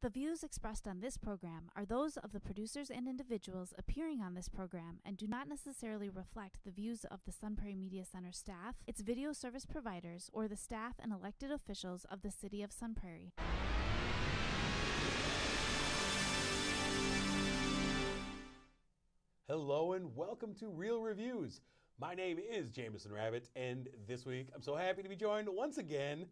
The views expressed on this program are those of the producers and individuals appearing on this program and do not necessarily reflect the views of the Sun Prairie Media Center staff, its video service providers, or the staff and elected officials of the City of Sun Prairie. Hello and welcome to Real Reviews. My name is Jamison Rabbitt, and this week I'm so happy to be joined once again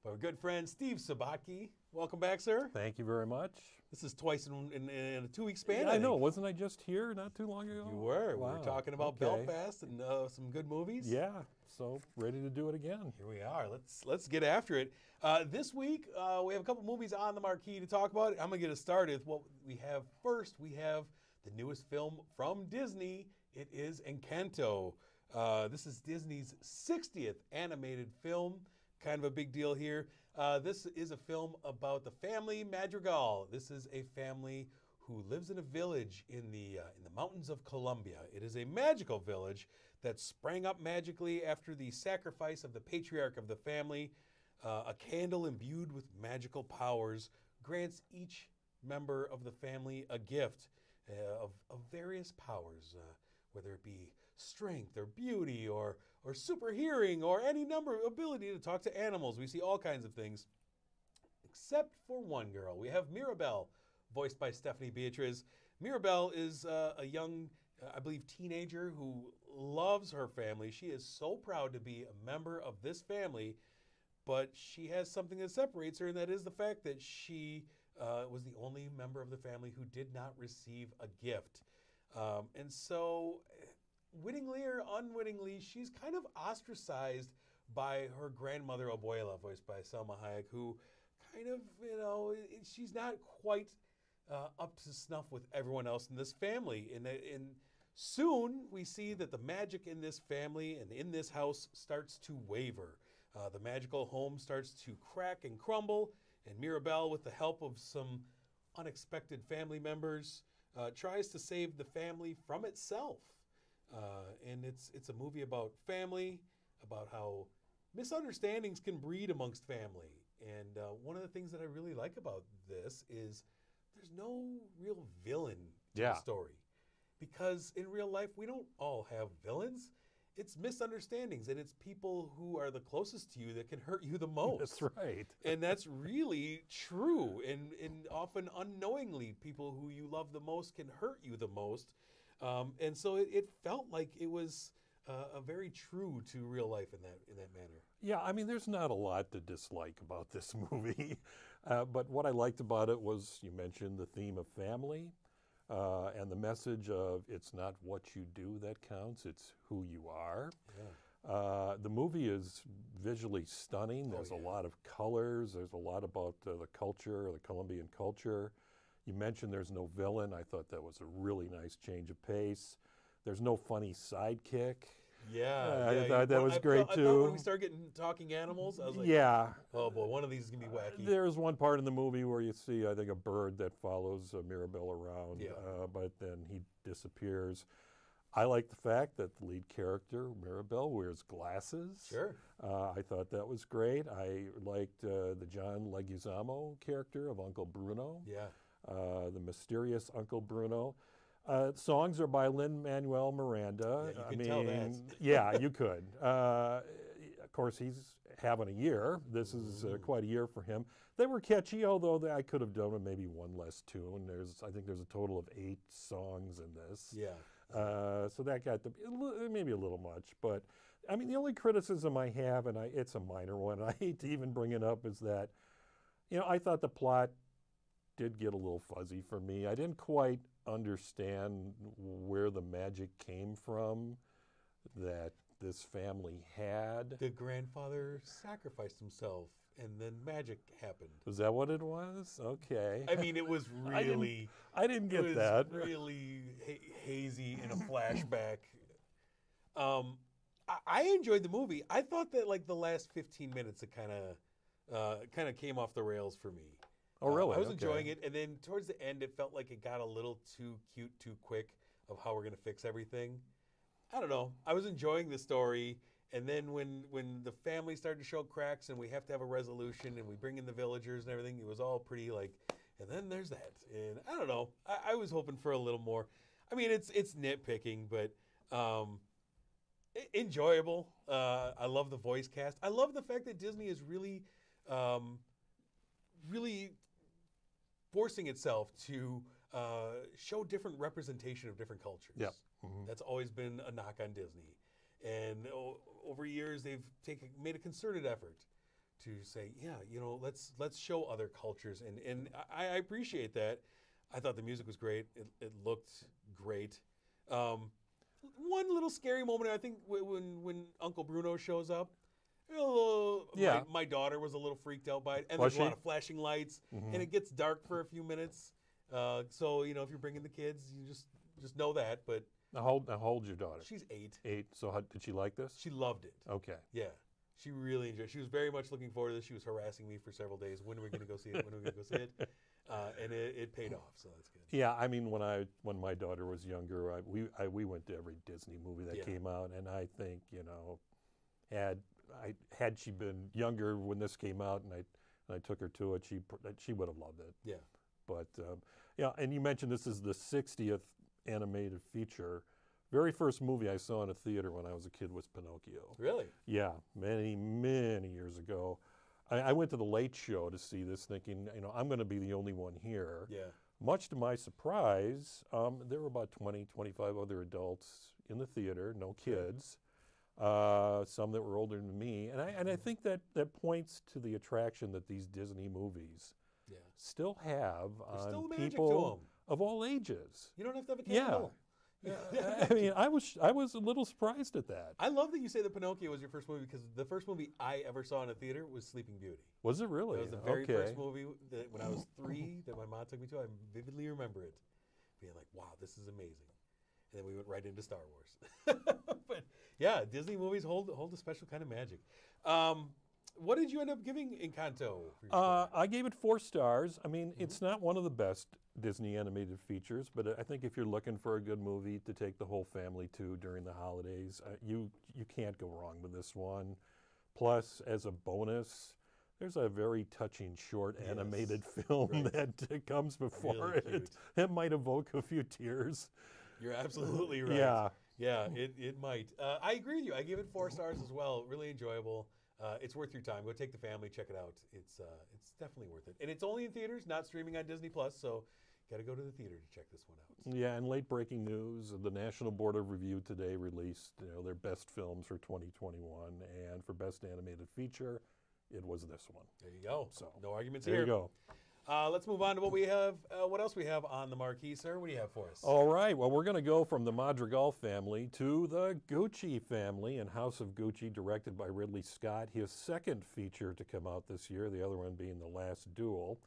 by our good friend Steve Sabatke. Welcome back, sir. Thank you very much. This is twice in a 2-week span. Yeah, I know. Wasn't I just here not too long ago? You were. Wow. We were talking about Belfast and some good movies. Yeah, so ready to do it again. Here we are. Let's get after it. This week, we have a couple movies on the marquee to talk about. I'm going to get us started with what we have first. We have the newest film from Disney. It is Encanto. This is Disney's 60th animated film. Kind of a big deal here. This is a film about the family Madrigal. This is a family who lives in a village in the mountains of Colombia. It is a magical village that sprang up magically after the sacrifice of the patriarch of the family. A candle imbued with magical powers grants each member of the family a gift of various powers, whether it be strength or beauty or super hearing or any number of ability to talk to animals. We see all kinds of things, except for one girl. We have Mirabelle, voiced by Stephanie Beatriz. Mirabelle is a young, I believe, teenager who loves her family. She is so proud to be a member of this family, but she has something that separates her, and that is the fact that she was the only member of the family who did not receive a gift. And so, wittingly or unwittingly, she's kind of ostracized by her grandmother, Abuela, voiced by Selma Hayek, who kind of, she's not quite up to snuff with everyone else in this family. And soon, we see that the magic in this family and in this house starts to waver. The magical home starts to crack and crumble, and Mirabelle, with the help of some unexpected family members, tries to save the family from itself. And it's a movie about family, about how misunderstandings can breed amongst family. And one of the things that I really like about this is there's no real villain to the story. Because in real life, we don't all have villains. It's misunderstandings, and it's people who are the closest to you that can hurt you the most. That's right. And that's really true. And often unknowingly, people who you love the most can hurt you the most. And so it felt like it was very true to real life in that manner. Yeah, I mean, there's not a lot to dislike about this movie. But what I liked about it was, you mentioned the theme of family. And the message of it's not what you do that counts, it's who you are. Yeah. The movie is visually stunning. There's a lot of colors. There's a lot about the culture, the Colombian culture. You mentioned there's no villain. I thought that was a really nice change of pace. There's no funny sidekick. I thought that was great too. I thought when we started getting talking animals, I was like, oh boy, one of these is going to be wacky. There's one part in the movie where you see, I think, a bird that follows Mirabelle around, but then he disappears. I like the fact that the lead character, Mirabelle, wears glasses. Sure. I thought that was great. I liked the John Leguizamo character of Uncle Bruno. Yeah. The mysterious Uncle Bruno. Songs are by Lin-Manuel Miranda. Yeah, you can tell that. Yeah, you could. Of course, he's having a year. This is quite a year for him. They were catchy, although I could have done maybe one less tune. I think there's a total of 8 songs in this. Yeah. So that got to be maybe a little much. But, I mean, the only criticism I have, and it's a minor one, I hate to even bring it up, is that, I thought the plot did get a little fuzzy for me. I didn't quite understand where the magic came from that this family had. The grandfather sacrificed himself, and then magic happened. Is that what it was? Okay. I mean, it was really... I didn't get that. It was really hazy in a flashback. I enjoyed the movie. I thought that like the last 15 minutes it kind of came off the rails for me. Oh, really? I was enjoying it, and then towards the end, it felt like it got a little too cute, too quick of how we're going to fix everything. I don't know. I was enjoying the story, and then when the family started to show cracks and we have to have a resolution and we bring in the villagers and everything, it was all pretty like and then there's that. And I don't know. I was hoping for a little more. I mean, it's nitpicking, but enjoyable. I love the voice cast. I love the fact that Disney is really, really forcing itself to show different representation of different cultures. Yeah. Mm-hmm. That's always been a knock on Disney. And over years, they've made a concerted effort to say, yeah, let's show other cultures. And I appreciate that. I thought the music was great. It looked great. One little scary moment, I think, when Uncle Bruno shows up. My daughter was a little freaked out by it. And there's a lot of flashing lights. Mm-hmm. And it gets dark for a few minutes. So, if you're bringing the kids, you just know that. But How old's your daughter? She's 8. 8. So did she like this? She loved it. Okay. Yeah. She really enjoyed it. She was very much looking forward to this. She was harassing me for several days. When are we going to go see it? When are we going to go see it? And it paid off, so that's good. Yeah, I mean, when my daughter was younger, we went to every Disney movie that came out, and I think, had she been younger when this came out, and I took her to it, she would have loved it. Yeah. But and you mentioned this is the 60th animated feature. Very first movie I saw in a theater when I was a kid was Pinocchio. Really? Yeah, many, many years ago. I went to the Late Show to see this thinking, I'm going to be the only one here. Yeah. Much to my surprise, there were about 20, 25 other adults in the theater, no kids, some that were older than me. And I think that points to the attraction that these Disney movies still have on people of all ages. You don't have to have a candle. I mean, I was a little surprised at that. I love that you say that Pinocchio was your first movie because the first movie I ever saw in a theater was Sleeping Beauty. Was it really? It was the very first movie that when I was 3 that my mom took me to. I vividly remember it being like, wow, this is amazing. And then we went right into Star Wars. But yeah, Disney movies hold a special kind of magic. What did you end up giving Encanto? I gave it 4 stars. I mean, it's not one of the best Disney animated features, but I think if you're looking for a good movie to take the whole family to during the holidays, you can't go wrong with this one. Plus, as a bonus, there's a very touching short animated film that comes before really it. It might evoke a few tears. You're absolutely right. Yeah, it might. I agree with you. I give it 4 stars as well. Really enjoyable. It's worth your time. Go take the family, check it out. It's definitely worth it. And it's only in theaters, not streaming on Disney Plus, so got to go to the theater to check this one out. Yeah, and late breaking news, the National Board of Review today released their best films for 2021, and for best animated feature, it was this one. There you go. So no arguments here. There you go. Let's move on to what we have. What else we have on the marquee, sir? What do you have for us? All right. Well, we're going to go from the Madrigal family to the Gucci family and House of Gucci, directed by Ridley Scott. His second feature to come out this year, the other one being The Last Duel.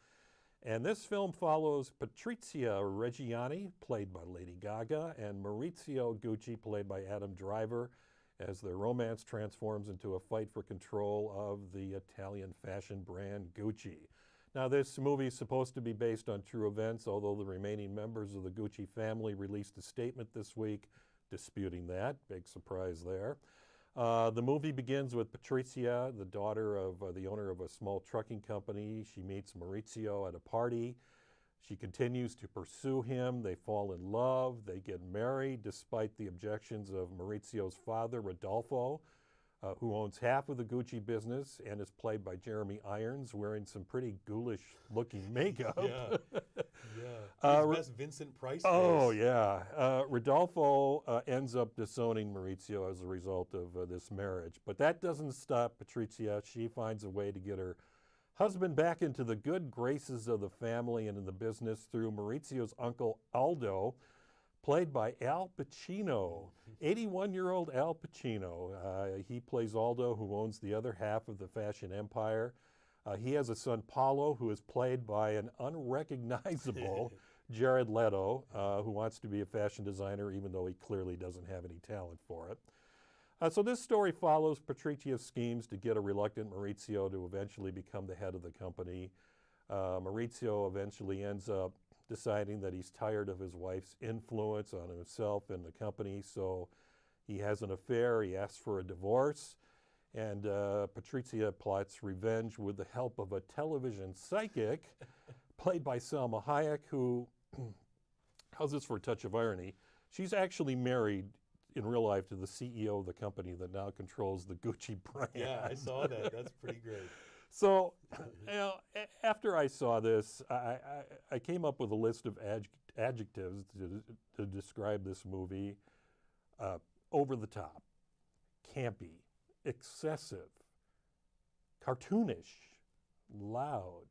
And this film follows Patrizia Reggiani, played by Lady Gaga, and Maurizio Gucci, played by Adam Driver, as their romance transforms into a fight for control of the Italian fashion brand Gucci. Now, this movie is supposed to be based on true events, although the remaining members of the Gucci family released a statement this week disputing that. Big surprise there. The movie begins with Patrizia, the daughter of the owner of a small trucking company. She meets Maurizio at a party. She continues to pursue him. They fall in love. They get married despite the objections of Maurizio's father, Rodolfo, who owns half of the Gucci business and is played by Jeremy Irons, wearing some pretty ghoulish-looking makeup. Best Vincent Price. Oh, yeah. Rodolfo ends up disowning Maurizio as a result of this marriage. But that doesn't stop Patrizia. She finds a way to get her husband back into the good graces of the family and in the business through Maurizio's uncle, Aldo, played by Al Pacino, 81-year-old Al Pacino. He plays Aldo, who owns the other half of the fashion empire. He has a son, Paulo, who is played by an unrecognizable Jared Leto, who wants to be a fashion designer, even though he clearly doesn't have any talent for it. So this story follows Patricia's schemes to get a reluctant Maurizio to eventually become the head of the company. Maurizio eventually ends up deciding that he's tired of his wife's influence on himself and the company, so he has an affair. He asks for a divorce, and Patrizia plots revenge with the help of a television psychic played by Salma Hayek, who, how's this for a touch of irony? She's actually married in real life to the CEO of the company that now controls the Gucci brand. Yeah, I saw that. That's pretty great. So, after I saw this, I came up with a list of adjectives to describe this movie. Over the top, campy, excessive, cartoonish, loud,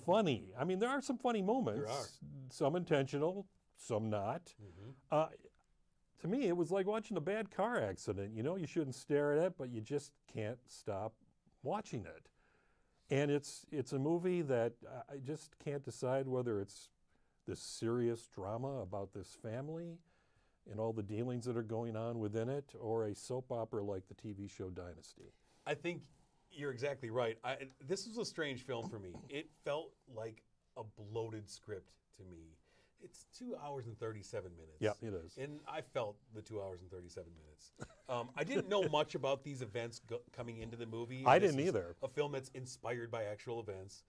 funny. I mean, there are some funny moments. There are. Some intentional, some not. To me, it was like watching a bad car accident. You know, you shouldn't stare at it, but you just can't stop watching it. And it's a movie that I just can't decide whether it's this serious drama about this family and all the dealings that are going on within it, or a soap opera like the TV show Dynasty. I think you're exactly right. This was a strange film for me. It felt like a bloated script to me. It's 2 hours and 37 minutes. Yeah, it is. And I felt the 2 hours and 37 minutes. I didn't know much about these events coming into the movie. I didn't either. A film that's inspired by actual events.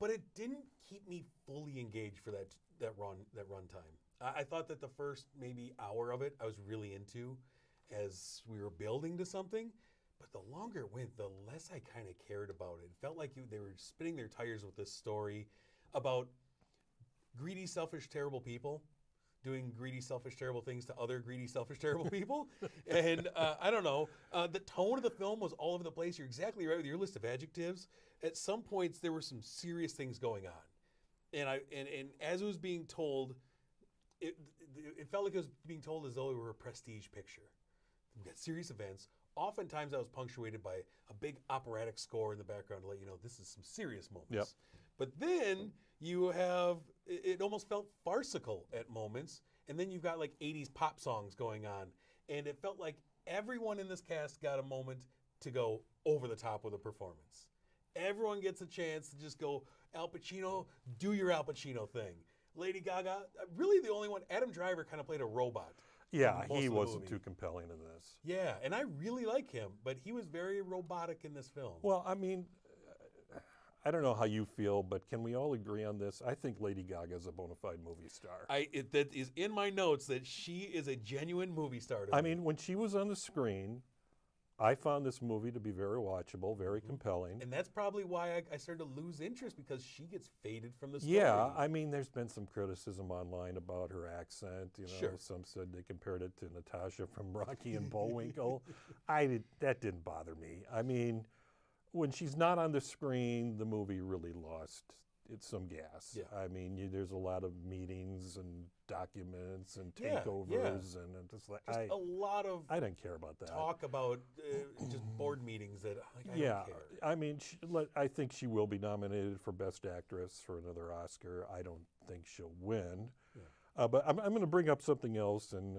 But it didn't keep me fully engaged for that runtime. I thought that the first maybe hour of it I was really into as we were building to something. But the longer it went, the less I kind of cared about it. It felt like they were spinning their tires with this story about greedy, selfish, terrible people doing greedy, selfish, terrible things to other greedy, selfish, terrible people. And I don't know. The tone of the film was all over the place. You're exactly right with your list of adjectives. At some points, there were some serious things going on. And as it was being told, it felt like it was being told as though it were a prestige picture. We've got serious events. Oftentimes, that was punctuated by a big operatic score in the background to let you know this is some serious moments. Yep. But then you have, it almost felt farcical at moments, and then you've got like 80s pop songs going on, and it felt like everyone in this cast got a moment to go over the top with a performance. Everyone gets a chance to just go, Al Pacino, do your Al Pacino thing. Lady Gaga, really the only one. Adam Driver kind of played a robot. Yeah, he wasn't too compelling in this. Yeah, and I really like him, but he was very robotic in this film. Well, I mean, I don't know how you feel, but can we all agree on this? I think Lady Gaga is a bona fide movie star. That is in my notes that she is a genuine movie star. I mean, when she was on the screen, I found this movie to be very watchable, very compelling. And that's probably why I started to lose interest, because she gets faded from the story. Yeah, I mean, there's been some criticism online about her accent. You know, Sure. Some said they compared it to Natasha from Rocky and Bullwinkle. That didn't bother me. I mean, when she's not on the screen, the movie really lost some gas. Yeah. I mean, there's a lot of meetings and documents and Yeah, takeovers, and just like Just a lot of I didn't care about that. talk about just board meetings that I Yeah, don't care. I mean, I think she will be nominated for Best Actress for another Oscar. I don't think she'll win. Yeah. But I'm going to bring up something else, and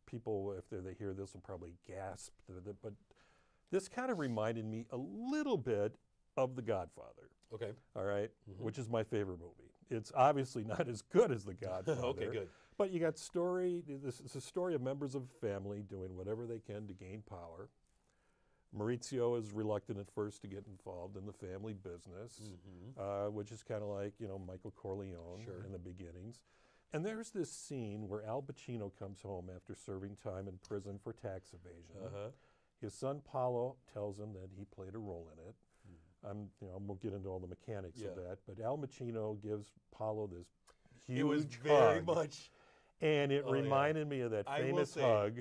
people, if they hear this, will probably gasp. But this kind of reminded me a little bit of The Godfather. Okay. All right, which is my favorite movie. It's obviously not as good as The Godfather. Okay, good. But you got story. This is a story of members of a family doing whatever they can to gain power. Maurizio is reluctant at first to get involved in the family business, which is kind of like, Michael Corleone in the beginnings. And there's this scene where Al Pacino comes home after serving time in prison for tax evasion. His son Paolo tells him that he played a role in it. We'll get into all the mechanics of that, but Al Pacino gives Paolo this huge It was very hug, much. and it reminded me of that I will famous say- hug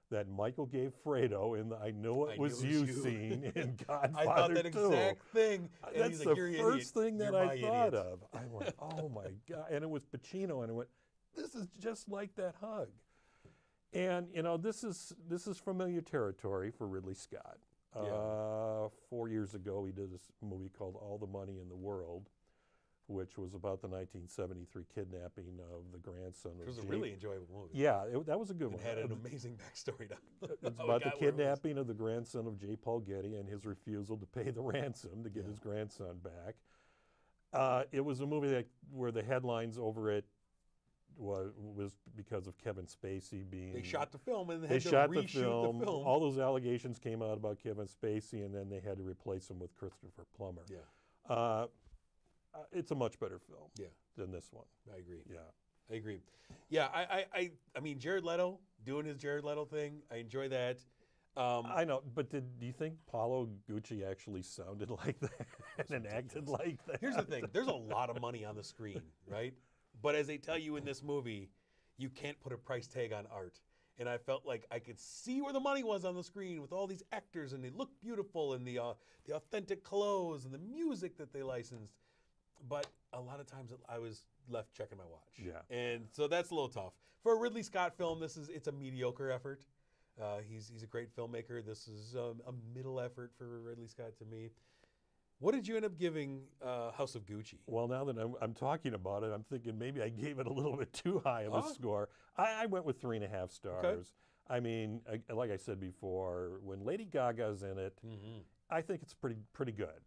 that Michael gave Fredo in the "I Know It Was You" scene in Godfather I thought that 2. exact thing. And That's he's the like, "You're an first idiot. thing that You're I my thought idiot." of. I went, oh my God. And it was Pacino, and I went, this is just like that hug. And, this is familiar territory for Ridley Scott. 4 years ago, he did this movie called All the Money in the World, which was about the 1973 kidnapping of the grandson of It was a J. really enjoyable movie. Yeah, that was a good It one. had an amazing backstory. It's about the kidnapping of the grandson of J. Paul Getty and his refusal to pay the ransom to get his grandson back. It was a movie where the headlines over it was because of Kevin Spacey being... They shot the film and They had to shot the reshoot film. the film. All those allegations came out about Kevin Spacey, and then they had to replace him with Christopher Plummer. Yeah. it's a much better film Yeah. than this one. I agree. Yeah. I agree. Yeah, I mean, Jared Leto doing his Jared Leto thing. I enjoy that. I know, but do you think Paulo Gucci actually sounded like that and acted like that? Here's the thing. There's a lot of money on the screen, right? But as they tell you in this movie, you can't put a price tag on art. And I felt like I could see where the money was on the screen with all these actors, and they look beautiful, and the authentic clothes and the music that they licensed. But a lot of times I was left checking my watch. Yeah. And so that's a little tough. For a Ridley Scott film, it's a mediocre effort. He's a great filmmaker. This is a middle effort for Ridley Scott to me. What did you end up giving House of Gucci? Well, now that I'm talking about it, I'm thinking maybe I gave it a little bit too high of a score. I went with 3.5 stars. Okay. I mean, like I said before, when Lady Gaga's in it, I think it's pretty good.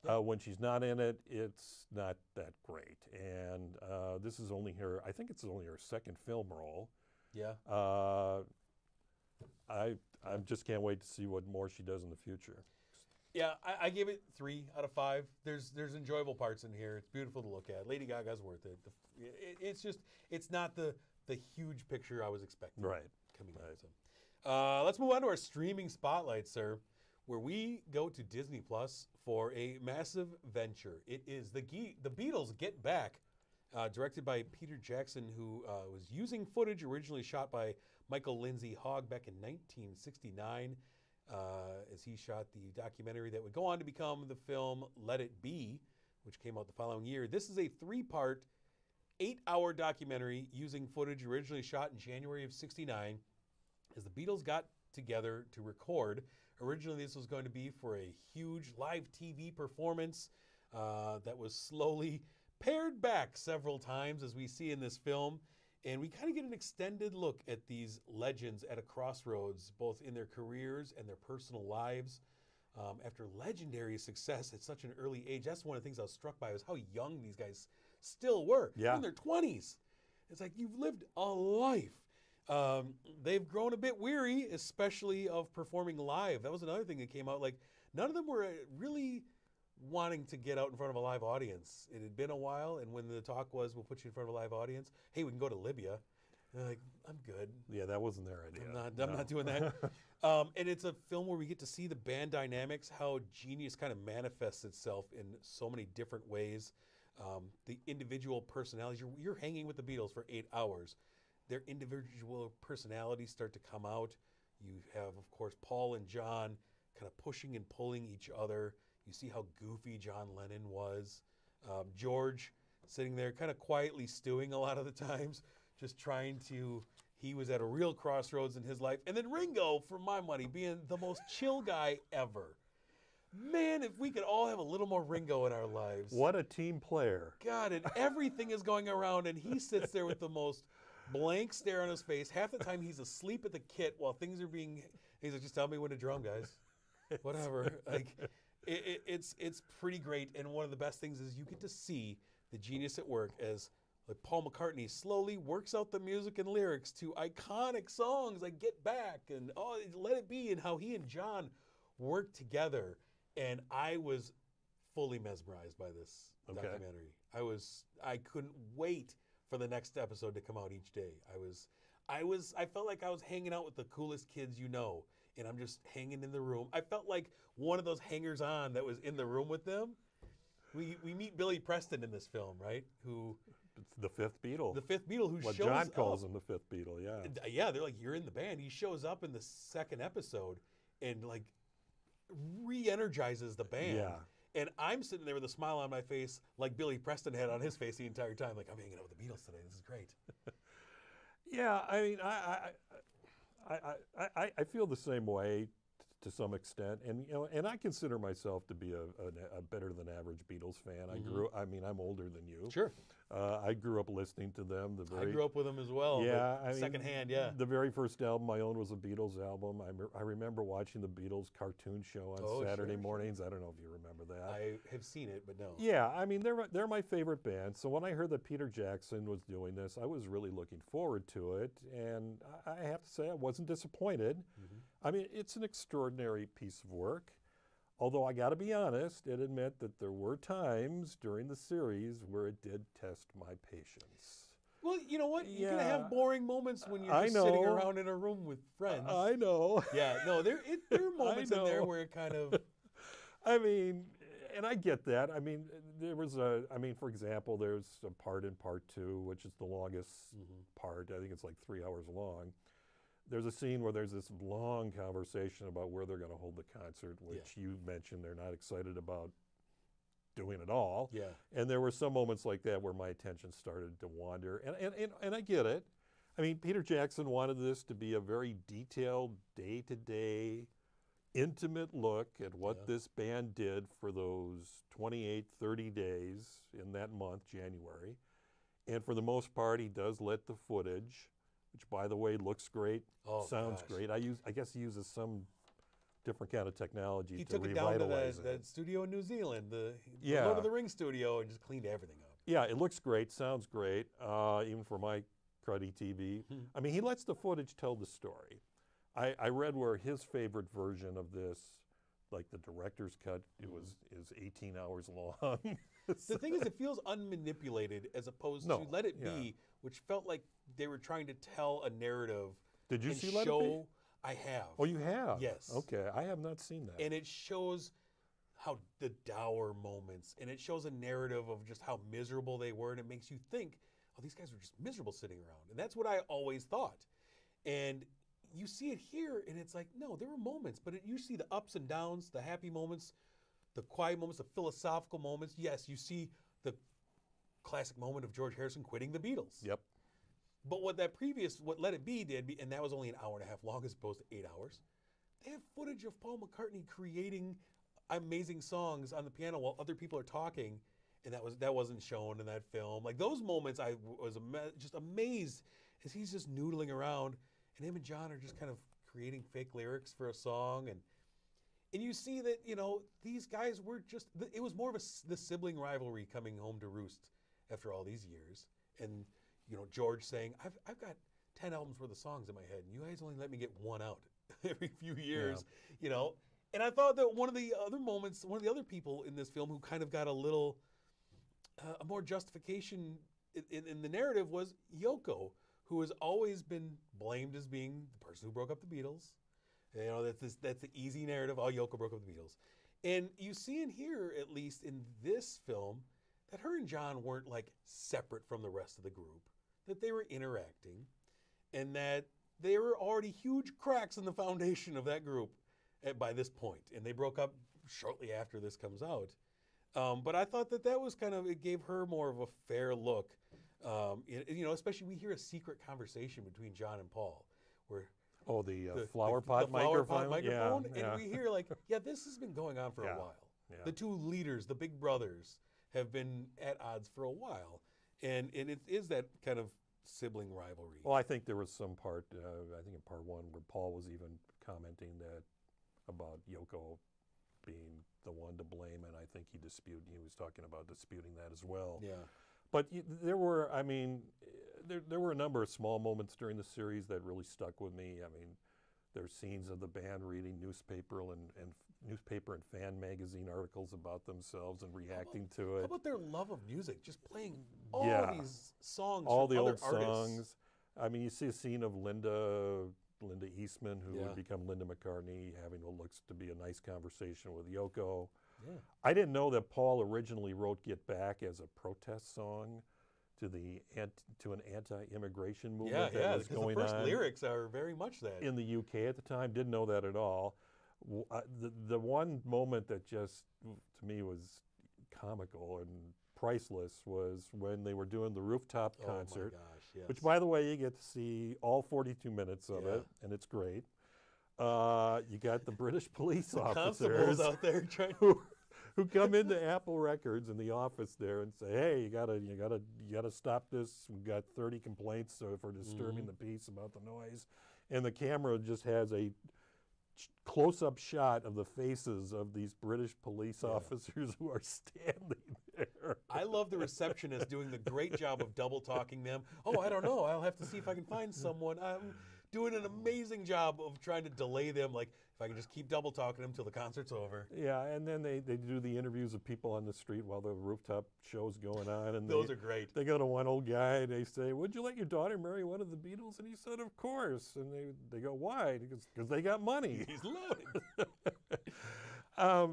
When she's not in it, it's not that great. And this is only I think it's only her second film role. Yeah. I just can't wait to see what more she does in the future. Yeah, I gave it 3 out of 5. There's enjoyable parts in here. It's beautiful to look at. Lady Gaga's worth it. It's not the huge picture I was expecting. Right. Coming out. So, let's move on to our streaming spotlight, sir, where we go to Disney Plus for a massive venture. It is the Beatles Get Back, directed by Peter Jackson, who was using footage originally shot by Michael Lindsay Hogg back in 1969. As he shot the documentary that would go on to become the film Let It Be, which came out the following year. This is a 3-part, 8-hour documentary using footage originally shot in January of '69 as the Beatles got together to record. Originally, this was going to be for a huge live TV performance that was slowly pared back several times, as we see in this film. And we kind of get an extended look at these legends at a crossroads, both in their careers and their personal lives. After legendary success at such an early age, that's one of the things I was struck by, was how young these guys still were. Yeah. In their 20s. It's like, you've lived a life. They've grown a bit weary, especially of performing live. That was another thing that came out. Like, none of them were really wanting to get out in front of a live audience. It had been a while, and when the talk was, we'll put you in front of a live audience, hey, we can go to Libya. And they're like, I'm good. Yeah, that wasn't their idea. I'm not doing that. And it's a film where we get to see the band dynamics, how genius kind of manifests itself in so many different ways. The individual personalities. You're hanging with the Beatles for 8 hours. Their individual personalities start to come out. You have, of course, Paul and John kind of pushing and pulling each other. You see how goofy John Lennon was. George sitting there kind of quietly stewing a lot of the times, just trying to, he was at a real crossroads in his life. And then Ringo, for my money, being the most chill guy ever. Man, if we could all have a little more Ringo in our lives. What a team player. God, and everything is going around, and he sits there with the most blank stare on his face. Half the time he's asleep at the kit while things are being, he's like, just tell me when to drum, guys. Whatever. Like, it's pretty great, and one of the best things is you get to see the genius at work as like Paul McCartney slowly works out the music and lyrics to iconic songs like Get Back and Let It Be, and how he and John work together. And I was fully mesmerized by this documentary. I couldn't wait for the next episode to come out each day. I felt like I was hanging out with the coolest kids and I'm just hanging in the room. I felt like one of those hangers-on that was in the room with them. We meet Billy Preston in this film, right? Who It's the fifth Beatle. the fifth Beatle who What shows John calls up. him the fifth Beatle, yeah. Yeah, they're like, you're in the band. He shows up in the second episode and like re-energizes the band. Yeah. And I'm sitting there with a smile on my face like Billy Preston had on his face the entire time. Like, I'm hanging out with the Beatles today. This is great. Yeah, I mean, I feel the same way to some extent, and and I consider myself to be a better than average Beatles fan. I'm older than you. Sure. I grew up listening to them. I grew up with them as well. Yeah, but secondhand, yeah. The very first album I owned was a Beatles album. I remember watching the Beatles cartoon show on Saturday mornings. I don't know if you remember that. I have seen it, but no. Yeah, I mean, they're my favorite band. So when I heard that Peter Jackson was doing this, I was really looking forward to it. And I have to say, I wasn't disappointed. I mean, it's an extraordinary piece of work. Although I got to be honest and admit that there were times during the series where it did test my patience. Well, you know what? You're Yeah. going to have boring moments when you're I just sitting know. around in a room with friends. I know. Yeah, no, there are moments in there know. where it kind of... I mean, and I get that. I mean, for example, there's a part in part 2, which is the longest part. I think it's like 3 hours long. There's a scene where there's this long conversation about where they're going to hold the concert, which you mentioned they're not excited about doing at all. Yeah. And there were some moments like that where my attention started to wander. And I get it. I mean, Peter Jackson wanted this to be a very detailed, day-to-day, intimate look at what this band did for those 28, 30 days in that month, January. And for the most part, he does let the footage, which, by the way, looks great, sounds great. I guess he uses some different kind of technology he to took it down to revitalize that studio in New Zealand, the Yeah. Lord of the Rings studio, and just cleaned everything up. Yeah, it looks great, sounds great, even for my cruddy TV. I mean, he lets the footage tell the story. I read where his favorite version of this, like the director's cut, is 18 hours long. The thing is, it feels unmanipulated as opposed to Let It Be, which felt like they were trying to tell a narrative. Did you and see Let It show, Be? I have. Oh, you have? Yes. Okay, I have not seen that. And it shows how the dour moments, and it shows a narrative of just how miserable they were, and it makes you think, oh, these guys were just miserable sitting around. And that's what I always thought. And you see it here, and it's like, no, there were moments, but you see the ups and downs, the happy moments, the quiet moments, the philosophical moments. Yes, you see the classic moment of George Harrison quitting the Beatles. Yep. But what Let It Be did, and that was only an hour and a half long as opposed to 8 hours, they have footage of Paul McCartney creating amazing songs on the piano while other people are talking, and that wasn't shown in that film. Like those moments, I was just amazed as he's just noodling around, and him and John are just kind of creating fake lyrics for a song, and you see that these guys were just. It was more of the sibling rivalry coming home to roost after all these years, and George saying, I've got 10 albums worth of songs in my head, and you guys only let me get one out every few years, And I thought that one of the other people in this film who kind of got a more justification in the narrative was Yoko, who has always been blamed as being the person who broke up the Beatles. That's the easy narrative. Oh, Yoko broke up the Beatles. And you see and hear, at least in this film, that her and John weren't like separate from the rest of the group, that they were interacting, and that there were already huge cracks in the foundation of that group by this point. And they broke up shortly after this comes out. But I thought that was it gave her more of a fair look. Especially we hear a secret conversation between John and Paul where the flower pot microphone? Yeah. Yeah. And we hear this has been going on for a while. Yeah. The two leaders, the big brothers, have been at odds for a while. And it is that kind of sibling rivalry. Well, I think there was some part, I think in part 1, where Paul was even commenting about Yoko being the one to blame, and I think he was talking about disputing that as well. Yeah. But there were a number of small moments during the series that really stuck with me. I mean, there's scenes of the band reading newspaper and fan magazine articles about themselves and reacting to it. How about their love of music, just playing all these songs all from the other old artists. songs. I mean, you see a scene of Linda Eastman, who would become Linda McCartney, having what looks to be a nice conversation with Yoko. Yeah. I didn't know that Paul originally wrote "Get Back" as a protest song to an anti-immigration movement that was going on. The first lyrics are very much that. In the UK at the time. Didn't know that at all. The one moment that just, to me, was comical and priceless was when they were doing the rooftop concert. Oh my gosh, yes. Which, by the way, you get to see all 42 minutes of it, and it's great. You got the British police officers constables out there trying who come into Apple Records in the office there and say, "Hey, you gotta stop this. We've got 30 complaints for disturbing the peace about the noise," and the camera just has a close-up shot of the faces of these British police officers who are standing there. I love the receptionist doing the great job of double talking them. Oh, I don't know. I'll have to see if I can find someone. doing an amazing job of trying to delay them. Like, if I can just keep double talking them till the concert's over. Yeah, and then they do the interviews of people on the street while the rooftop show's going on. And Those are great. They go to one old guy and they say, "Would you let your daughter marry one of the Beatles?" And he said, "Of course." And they go, "Why?" Because they got money. He's loaded.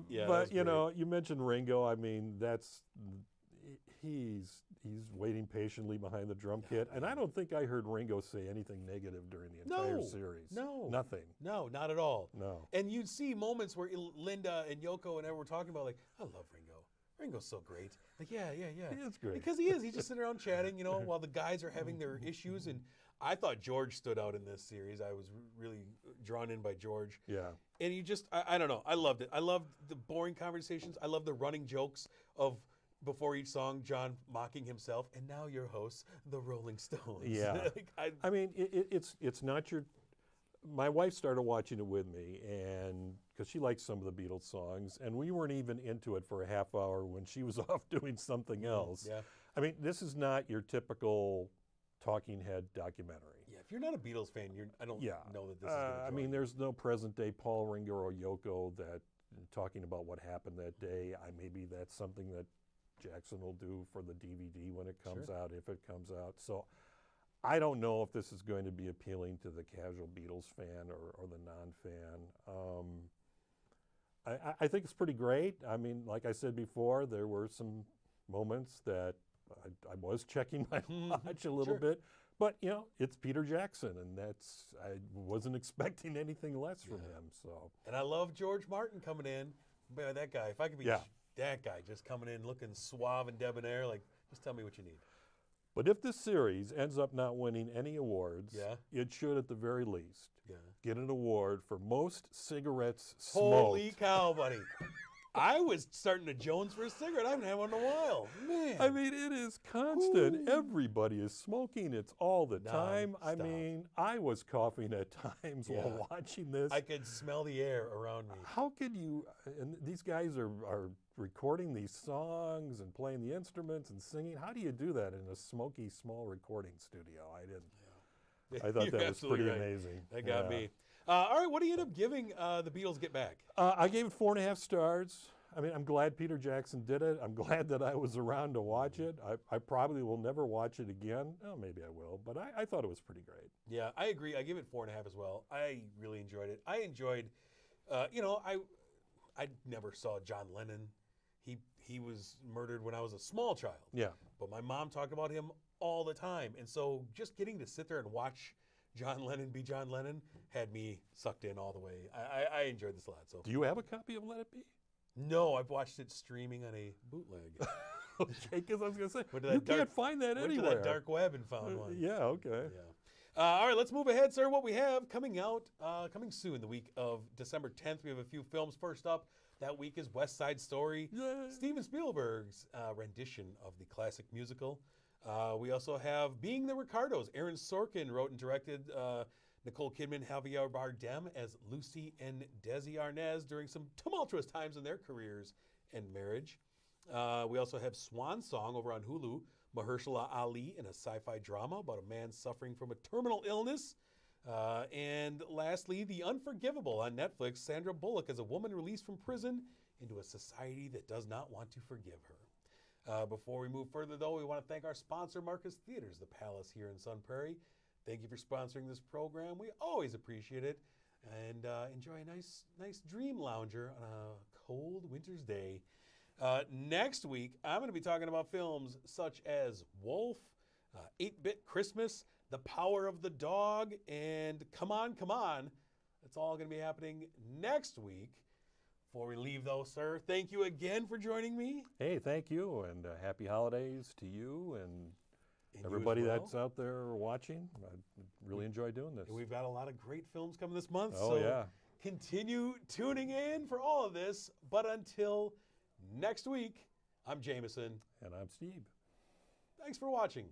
Yeah, but you know, you mentioned Ringo. I mean, he's waiting patiently behind the drum kit, and I don't think I heard Ringo say anything negative during the entire series. No, nothing. No, not at all. No. And you'd see moments where Linda and Yoko and everyone were talking about, like, I love Ringo. Ringo's so great. Like, yeah. He is great. Because he is. He's just sitting around chatting, you know, while the guys are having their issues. And I thought George stood out in this series. I was really drawn in by George. Yeah. And you just, I don't know. I loved it. I loved the boring conversations. I love the running jokes of, before each song, John mocking himself. And now your hosts, the Rolling Stones. Yeah. Like, I mean, it's not your. My wife started watching it with me, and because she likes some of the Beatles songs, and we weren't even into it for a half hour when she was off doing something else. Yeah. I mean, this is not your typical talking head documentary. Yeah, if you're not a Beatles fan, I don't know that this is going to I mean, there's no present day Paul, Ringo, or Yoko that talking about what happened that day. Maybe that's something that Jackson will do for the DVD when it comes out, if it comes out. So I don't know if this is going to be appealing to the casual Beatles fan or the non-fan. I think it's pretty great. I mean, like I said before, there were some moments that I was checking my watch a little bit. But, you know, it's Peter Jackson, and I wasn't expecting anything less from him. So. And I love George Martin coming in. Boy, that guy, if I could be that guy, just coming in looking suave and debonair, like, just tell me what you need. But if this series ends up not winning any awards, it should at the very least get an award for most cigarettes smoked. Holy cow, buddy. I was starting to Jones for a cigarette. I haven't had one in a while. Man. I mean, it is constant. Ooh. Everybody is smoking. It's all the time. Non-stop. I mean, I was coughing at times while watching this. I could smell the air around me. How could you, and these guys are recording these songs and playing the instruments and singing. How do you do that in a smoky, small recording studio? I didn't. Yeah. I thought that was pretty amazing. That got me. All right, what do you end up giving the Beatles Get Back? I gave it 4.5 stars. I mean, I'm glad Peter Jackson did it. I'm glad that I was around to watch it. I probably will never watch it again. Oh, maybe I will, but I thought it was pretty great. Yeah, I agree. I give it 4.5 as well. I really enjoyed it. I enjoyed, you know, I never saw John Lennon. He was murdered when I was a small child. Yeah. But my mom talked about him all the time. And so just getting to sit there and watch John Lennon be John Lennon had me sucked in all the way. I enjoyed this a lot. So. Do you have a copy of Let It Be? No, I've watched it streaming on a bootleg. Okay, because I was going to say, you can't find that anywhere. Went to that dark web and found one. Yeah, okay. Yeah. All right, let's move ahead, sir. What we have coming out, coming soon, the week of December 10th, we have a few films. First up, that week is West Side Story, Steven Spielberg's rendition of the classic musical. We also have Being the Ricardos. Aaron Sorkin wrote and directed Nicole Kidman, Javier Bardem as Lucy and Desi Arnaz during some tumultuous times in their careers and marriage. We also have Swan Song over on Hulu, Mahershala Ali in a sci-fi drama about a man suffering from a terminal illness. And lastly, The Unforgivable on Netflix, Sandra Bullock as a woman released from prison into a society that does not want to forgive her. Before we move further, though, we want to thank our sponsor, Marcus Theaters, the Palace here in Sun Prairie. Thank you for sponsoring this program. We always appreciate it. And enjoy a nice dream lounger on a cold winter's day. Next week, I'm going to be talking about films such as Wolf, 8-Bit Christmas, The Power of the Dog, and Come On, Come On. That's all going to be happening next week. Before we leave, though, sir, thank you again for joining me. Hey, thank you, and happy holidays to you and everybody that's out there watching. I really enjoy doing this. And we've got a lot of great films coming this month. Oh, yeah. Continue tuning in for all of this. But until next week, I'm Jamison. And I'm Steve. Thanks for watching.